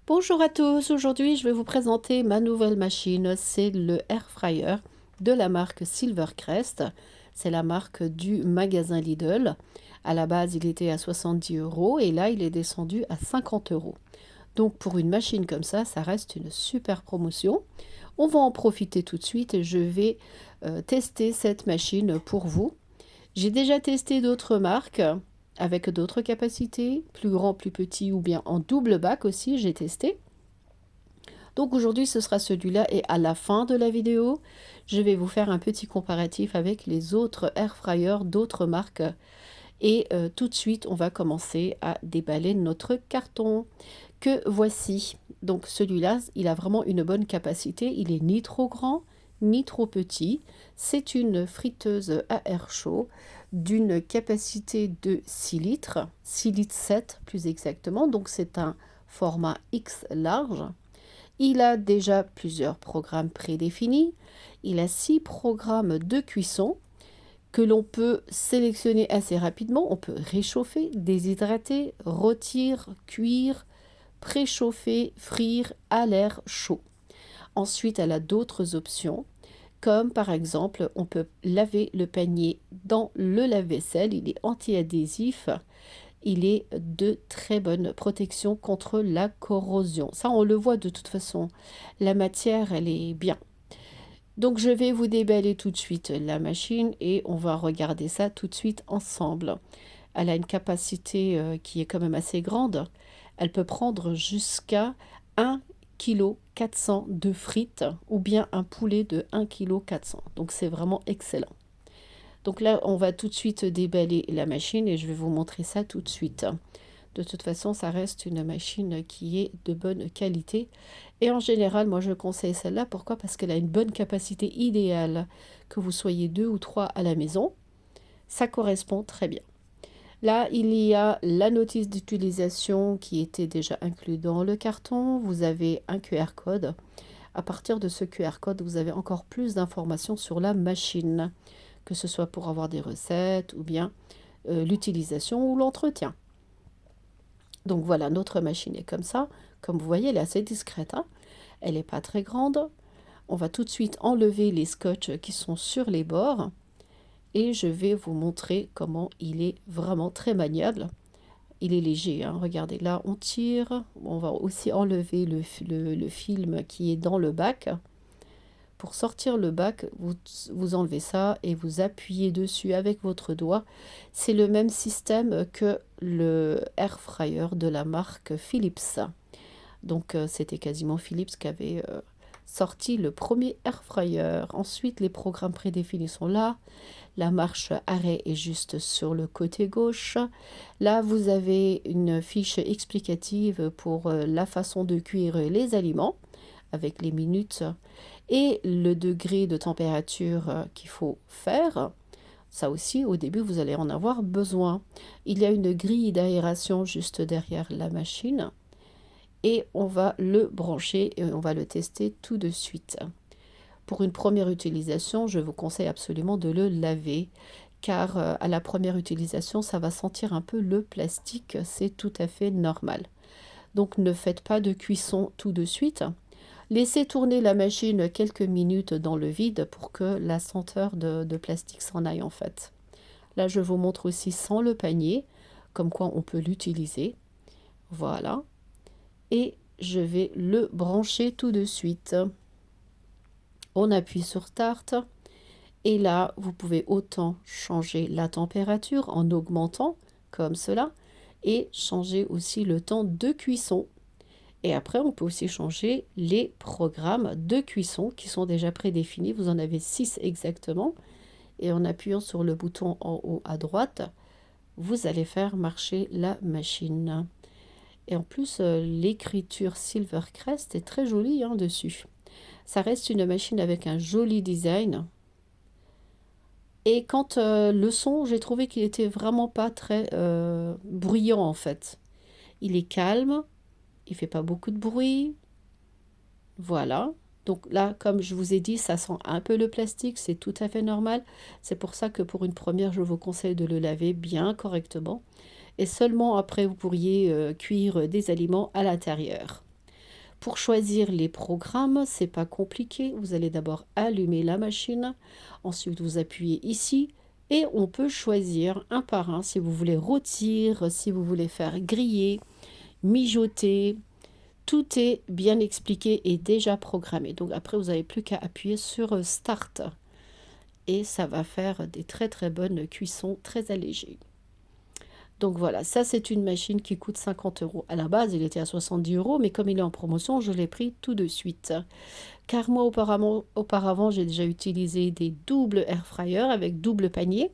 Bonjour à tous, aujourd'hui je vais vous présenter ma nouvelle machine, c'est le air fryer de la marque Silvercrest, c'est la marque du magasin Lidl. À la base il était à 70 euros et là il est descendu à 50 euros. Donc pour une machine comme ça reste une super promotion. On va en profiter tout de suite et je vais tester cette machine pour vous. J'ai déjà testé d'autres marques avec d'autres capacités, plus grand, plus petit ou bien en double bac aussi, j'ai testé. Donc aujourd'hui ce sera celui-là et à la fin de la vidéo, je vais vous faire un petit comparatif avec les autres air fryers d'autres marques. Et tout de suite, on va commencer à déballer notre carton que voici. Donc celui-là, il a vraiment une bonne capacité. Il est ni trop grand, ni trop petit. C'est une friteuse à air chaud d'une capacité de 6 litres, 6 litres 7 plus exactement. Donc c'est un format X large. Il a déjà plusieurs programmes prédéfinis. Il a 6 programmes de cuisson que l'on peut sélectionner assez rapidement. On peut réchauffer, déshydrater, rôtir, cuire, préchauffer, frire à l'air chaud. Ensuite, elle a d'autres options, comme par exemple, on peut laver le panier dans le lave-vaisselle. Il est anti-adhésif. Il est de très bonne protection contre la corrosion. Ça, on le voit de toute façon. La matière, elle est bien. Donc, je vais vous déballer tout de suite la machine et on va regarder ça tout de suite ensemble. Elle a une capacité qui est quand même assez grande. Elle peut prendre jusqu'à 1,4 kg de frites ou bien un poulet de 1,4 kg. Donc, c'est vraiment excellent. Donc là, on va tout de suite déballer la machine et je vais vous montrer ça tout de suite. De toute façon, ça reste une machine qui est de bonne qualité. Et en général, moi, je conseille celle-là. Pourquoi? Parce qu'elle a une bonne capacité idéale. Que vous soyez 2 ou 3 à la maison, ça correspond très bien. Là, il y a la notice d'utilisation qui était déjà inclue dans le carton. Vous avez un QR code. À partir de ce QR code, vous avez encore plus d'informations sur la machine, que ce soit pour avoir des recettes ou bien l'utilisation ou l'entretien. Donc voilà, notre machine est comme ça. Comme vous voyez, elle est assez discrète, hein. Elle n'est pas très grande. On va tout de suite enlever les scotch qui sont sur les bords. Et je vais vous montrer comment il est vraiment très maniable. Il est léger, hein. Regardez, là on tire. On va aussi enlever le film qui est dans le bac. Pour sortir le bac, vous enlevez ça et vous appuyez dessus avec votre doigt. C'est le même système que le air fryer de la marque Philips. Donc c'était quasiment Philips qui avait sorti le premier air fryer. Ensuite, les programmes prédéfinis sont là. La marche arrêt est juste sur le côté gauche. Là, vous avez une fiche explicative pour la façon de cuire les aliments avec les minutes et le degré de température qu'il faut faire. Ça aussi, au début, vous allez en avoir besoin. Il y a une grille d'aération juste derrière la machine et on va le brancher et on va le tester tout de suite. Pour une première utilisation, je vous conseille absolument de le laver car à la première utilisation, ça va sentir un peu le plastique, c'est tout à fait normal. Donc ne faites pas de cuisson tout de suite. Laissez tourner la machine quelques minutes dans le vide pour que la senteur de plastique s'en aille en fait. Là, je vous montre aussi sans le panier, comme quoi on peut l'utiliser. Voilà. Et je vais le brancher tout de suite. On appuie sur Start. Et là, vous pouvez autant changer la température en augmentant, comme cela, et changer aussi le temps de cuisson. Et après, on peut aussi changer les programmes de cuisson qui sont déjà prédéfinis. Vous en avez 6 exactement. Et en appuyant sur le bouton en haut à droite, vous allez faire marcher la machine. Et en plus, l'écriture Silvercrest est très jolie hein, dessus. Ça reste une machine avec un joli design. Et quand le son, j'ai trouvé qu'il était vraiment pas très bruyant en fait. Il est calme, il fait pas beaucoup de bruit. Voilà. Donc là, comme je vous ai dit, ça sent un peu le plastique, c'est tout à fait normal. C'est pour ça que pour une première, je vous conseille de le laver bien correctement. Et seulement après, vous pourriez cuire des aliments à l'intérieur. Pour choisir les programmes, c'est pas compliqué. Vous allez d'abord allumer la machine, ensuite vous appuyez ici et on peut choisir un par un si vous voulez rôtir, si vous voulez faire griller, mijoter. Tout est bien expliqué et déjà programmé. Donc après, vous n'avez plus qu'à appuyer sur Start et ça va faire des très très bonnes cuissons très allégées. Donc voilà, ça c'est une machine qui coûte 50 euros. À la base, il était à 70 euros, mais comme il est en promotion, je l'ai pris tout de suite. Car moi, auparavant j'ai déjà utilisé des doubles air fryers avec double panier.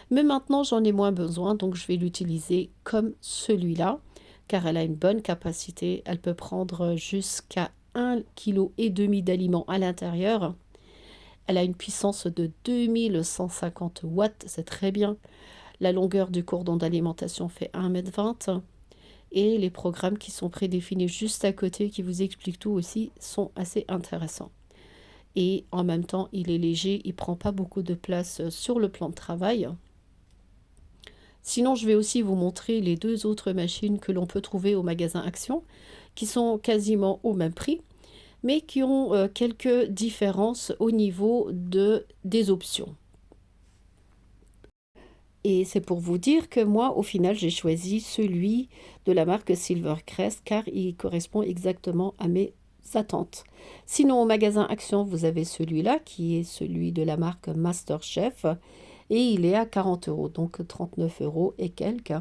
Mais maintenant, j'en ai moins besoin, donc je vais l'utiliser comme celui-là. Car elle a une bonne capacité. Elle peut prendre jusqu'à 1,5 kg d'aliments à l'intérieur. Elle a une puissance de 2150 watts, c'est très bien. La longueur du cordon d'alimentation fait 1,20 m. Et les programmes qui sont prédéfinis juste à côté, qui vous expliquent tout aussi, sont assez intéressants. Et en même temps, il est léger, il ne prend pas beaucoup de place sur le plan de travail. Sinon, je vais aussi vous montrer les deux autres machines que l'on peut trouver au magasin Action, qui sont quasiment au même prix, mais qui ont quelques différences au niveau des options. Et c'est pour vous dire que moi, au final, j'ai choisi celui de la marque Silvercrest car il correspond exactement à mes attentes. Sinon, au magasin Action, vous avez celui-là qui est celui de la marque MasterChef et il est à 40 euros, donc 39 euros et quelques.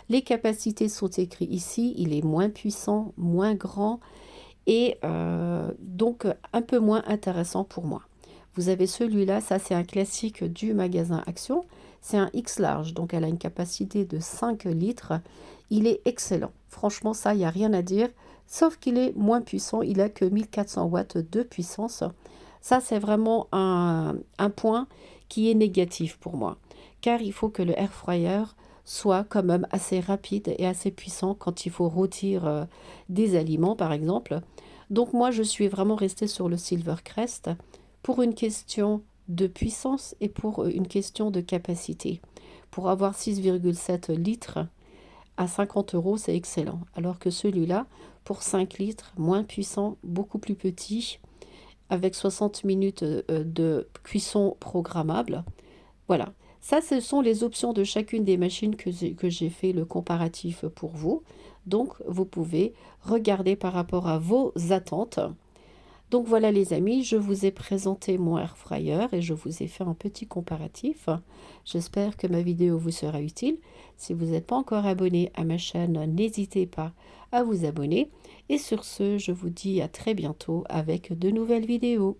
Les capacités sont écrites ici, il est moins puissant, moins grand et donc un peu moins intéressant pour moi. Vous avez celui-là, ça c'est un classique du magasin Action. C'est un X large, donc elle a une capacité de 5 litres. Il est excellent. Franchement, ça, il n'y a rien à dire. Sauf qu'il est moins puissant. Il n'a que 1400 watts de puissance. Ça, c'est vraiment un point qui est négatif pour moi. Car il faut que le air fryer soit quand même assez rapide et assez puissant quand il faut rôtir des aliments, par exemple. Donc moi, je suis vraiment restée sur le Silvercrest pour une question de puissance et pour une question de capacité. Pour avoir 6,7 litres à 50 euros, c'est excellent. Alors que celui-là, pour 5 litres, moins puissant, beaucoup plus petit, avec 60 minutes de cuisson programmable. Voilà. Ça, ce sont les options de chacune des machines que j'ai fait le comparatif pour vous. Donc, vous pouvez regarder par rapport à vos attentes. Donc voilà les amis, je vous ai présenté mon air fryer et je vous ai fait un petit comparatif. J'espère que ma vidéo vous sera utile. Si vous n'êtes pas encore abonné à ma chaîne, n'hésitez pas à vous abonner. Et sur ce, je vous dis à très bientôt avec de nouvelles vidéos.